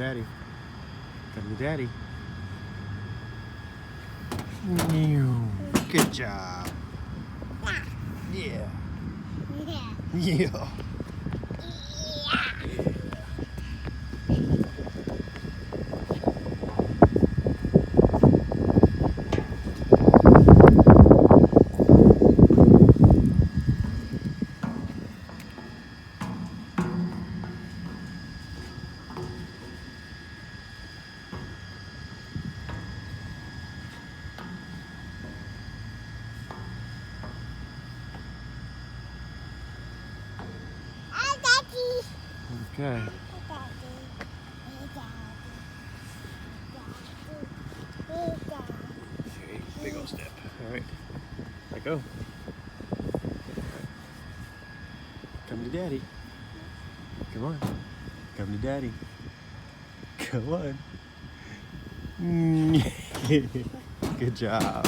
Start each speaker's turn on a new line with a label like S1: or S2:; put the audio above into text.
S1: Daddy. Come to Daddy. Good job. Yeah. Yeah. Okay. Okay, big old step. All right. Let go. Come to Daddy. Come on. Come to Daddy. Come on. Good job.